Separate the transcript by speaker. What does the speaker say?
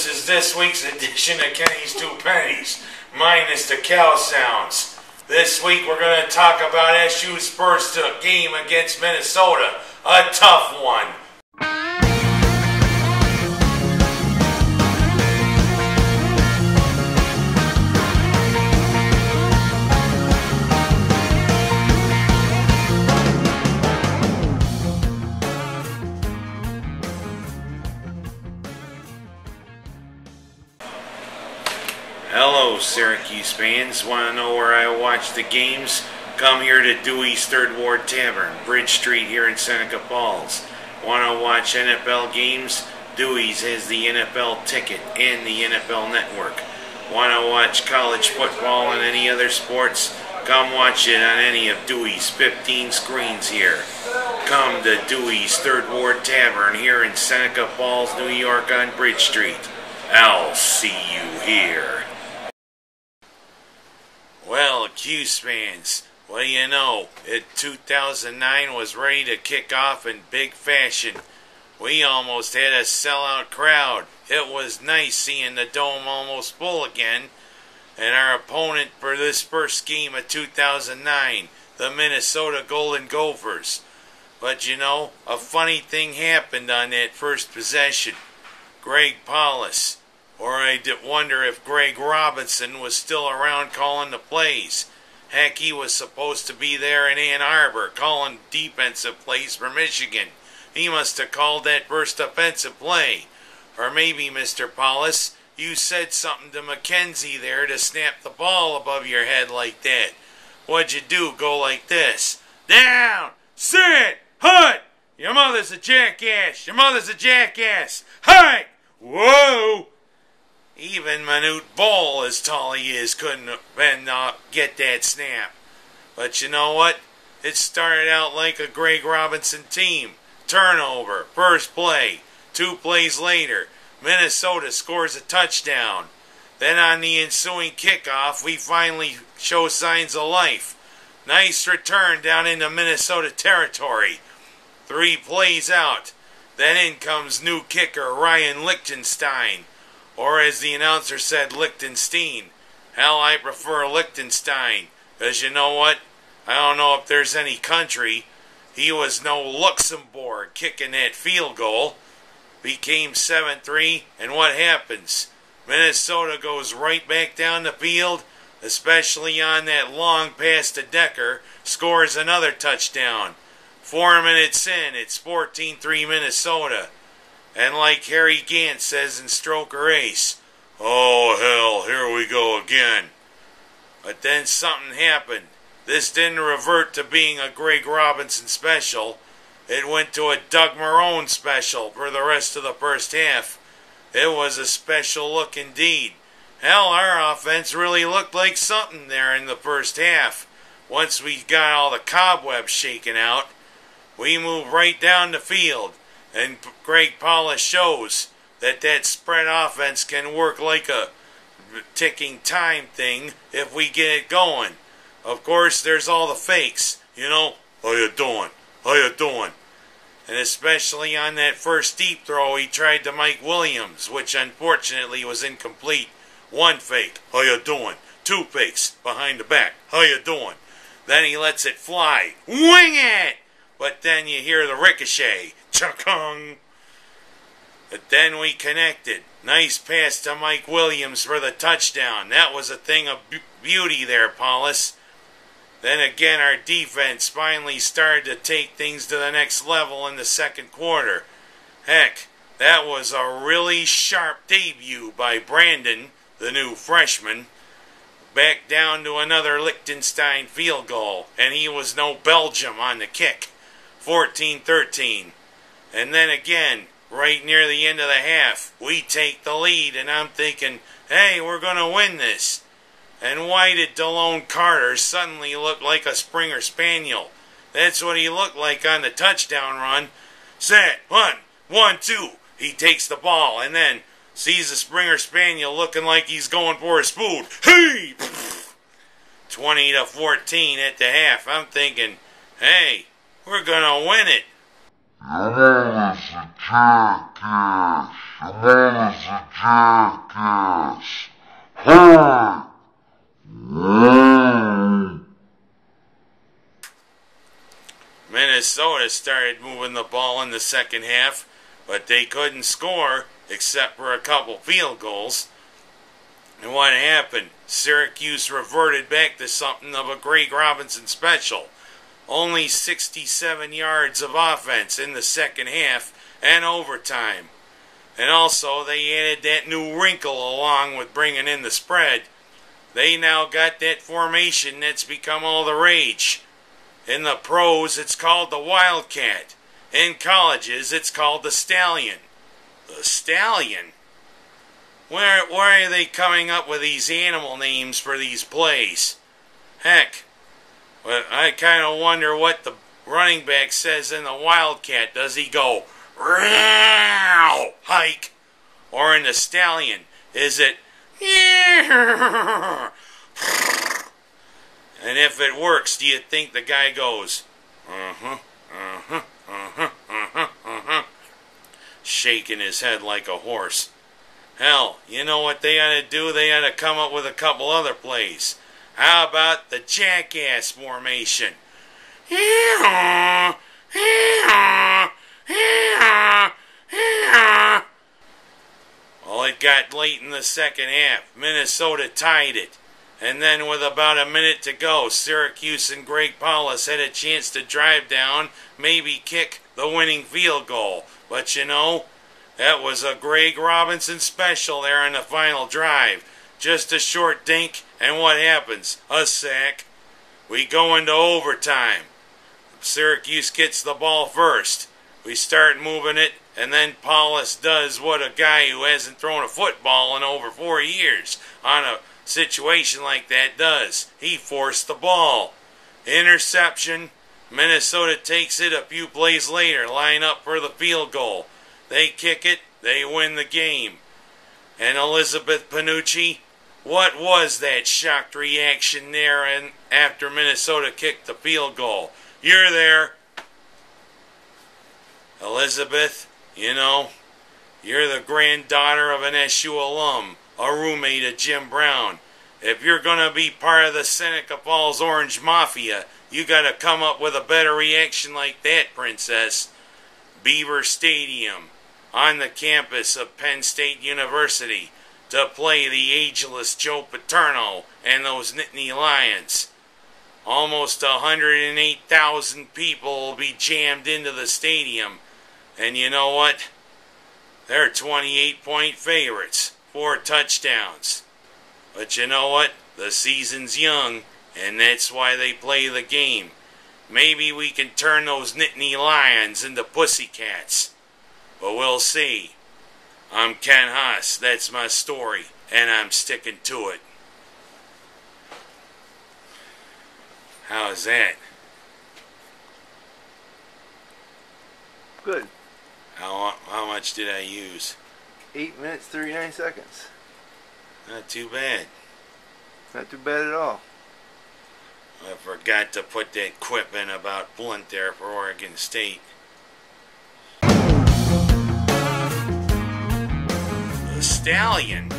Speaker 1: this is this week's edition of Kenny's Two Pennies, minus the cow sounds. This week we're going to talk about SU's first game against Minnesota, a tough one. Hello Syracuse fans, want to know where I watch the games? Come here to Dewey's Third Ward Tavern, Bridge Street here in Seneca Falls. Want to watch NFL games? Dewey's has the NFL ticket and the NFL network. Want to watch college football and any other sports? Come watch it on any of Dewey's 15 screens here. Come to Dewey's Third Ward Tavern here in Seneca Falls, New York on Bridge Street. I'll see you here. Well, Cuse fans, what do you know? 2009 was ready to kick off in big fashion. We almost had a sellout crowd. It was nice seeing the dome almost full again. And our opponent for this first game of 2009, the Minnesota Golden Gophers. But you know, a funny thing happened on that first possession. Greg Paulus, or I wonder if Greg Robinson was still around calling the plays. Heck, he was supposed to be there in Ann Arbor calling defensive plays for Michigan. He must have called that first offensive play. Or maybe, Mr. Paulus, you said something to McKenzie there to snap the ball above your head like that. What'd you do? Go like this. Down! Sit! Hut! Your mother's a jackass! Your mother's a jackass! Hut! Whoa! Even Manute Bol, as tall he is, couldn't get that snap. But you know what? It started out like a Greg Robinson team. Turnover, first play. 2 plays later, Minnesota scores a touchdown. Then on the ensuing kickoff, we finally show signs of life. Nice return down into Minnesota territory. 3 plays out. Then in comes new kicker Ryan Lichtenstein. Or as the announcer said, Lichtenstein. Hell, I prefer Lichtenstein. Because you know what? I don't know if there's any country. He was no Luxembourg kicking that field goal. Became 7-3, and what happens? Minnesota goes right back down the field, especially on that long pass to Decker, scores another touchdown. 4 minutes in, it's 14-3 Minnesota. And like Harry Gant says in Stroker Ace, oh hell, here we go again. But then something happened. This didn't revert to being a Greg Robinson special. It went to a Doug Marrone special for the rest of the first half. It was a special look indeed. Hell, our offense really looked like something there in the first half. Once we got all the cobwebs shaken out, we moved right down the field. And Greg Paulus shows that spread offense can work like a ticking time thing if we get it going. Of course, there's all the fakes. You know, how you doing? How you doing? And especially on that first deep throw, he tried to Mike Williams, which unfortunately was incomplete. 1 fake. How you doing? 2 fakes behind the back. How you doing? Then he lets it fly. Wing it! But then you hear the ricochet. Chakung! But then we connected. Nice pass to Mike Williams for the touchdown. That was a thing of beauty there, Paulus. Then again, our defense finally started to take things to the next level in the second quarter. Heck, that was a really sharp debut by Brandon, the new freshman. Back down to another Lichtenstein field goal, and he was no Belgium on the kick. 14-13. And then again, right near the end of the half, we take the lead, and I'm thinking, hey, we're going to win this. And why did Delone Carter suddenly look like a Springer Spaniel? That's what he looked like on the touchdown run. Set, 1, 1, 2. He takes the ball, and then sees the Springer Spaniel looking like he's going for his food. Hey! 20-14 at the half. I'm thinking, hey, we're going to win it.
Speaker 2: Your mama's a jackass. Your mama's a jackass. Hey!
Speaker 1: Minnesota started moving the ball in the second half, but they couldn't score except for a couple field goals. And what happened? Syracuse reverted back to something of a Greg Robinson special. Only 67 yards of offense in the second half and overtime. And also they added that new wrinkle along with bringing in the spread. They now got that formation that's become all the rage. In the pros, it's called the Wildcat. In colleges, it's called the Stallion. The Stallion? Where are they coming up with these animal names for these plays? Heck, but I kind of wonder what the running back says in the Wildcat. Does he go, "Row, hike"? Or in the Stallion, is it, "Yeah"? And if it works, do you think the guy goes, shaking his head like a horse? Hell, you know what they ought to do? They ought to come up with a couple other plays. How about the jackass formation? Well, it got late in the second half. Minnesota tied it. And then with about a minute to go, Syracuse and Greg Paulus had a chance to drive down, maybe kick the winning field goal. But you know, that was a Greg Robinson special there in the final drive. Just a short dink, and what happens? A sack. We go into overtime. Syracuse gets the ball first. We start moving it, and then Paulus does what a guy who hasn't thrown a football in over 4 years on a situation like that does. He forced the ball. Interception. Minnesota takes it a few plays later, line up for the field goal. They kick it, they win the game. And Elizabeth Panucci, what was that shocked reaction there and after Minnesota kicked the field goal? You're there. Elizabeth, you know, you're the granddaughter of an SU alum, a roommate of Jim Brown. If you're going to be part of the Seneca Falls Orange Mafia, you got to come up with a better reaction like that, princess. Beaver Stadium, on the campus of Penn State University, to play the ageless Joe Paterno and those Nittany Lions. Almost 108,000 people will be jammed into the stadium. And you know what? They're 28-point favorites, 4 touchdowns. But you know what? The season's young, and that's why they play the game. Maybe we can turn those Nittany Lions into pussycats. But we'll see. I'm Ken Haas. That's my story, and I'm sticking to it. How's that?
Speaker 3: Good.
Speaker 1: How much did I use?
Speaker 3: 8 minutes, 39 seconds.
Speaker 1: Not too bad.
Speaker 3: Not too bad at all.
Speaker 1: I forgot to put that quip in about Blunt there for Oregon State. The Stallion.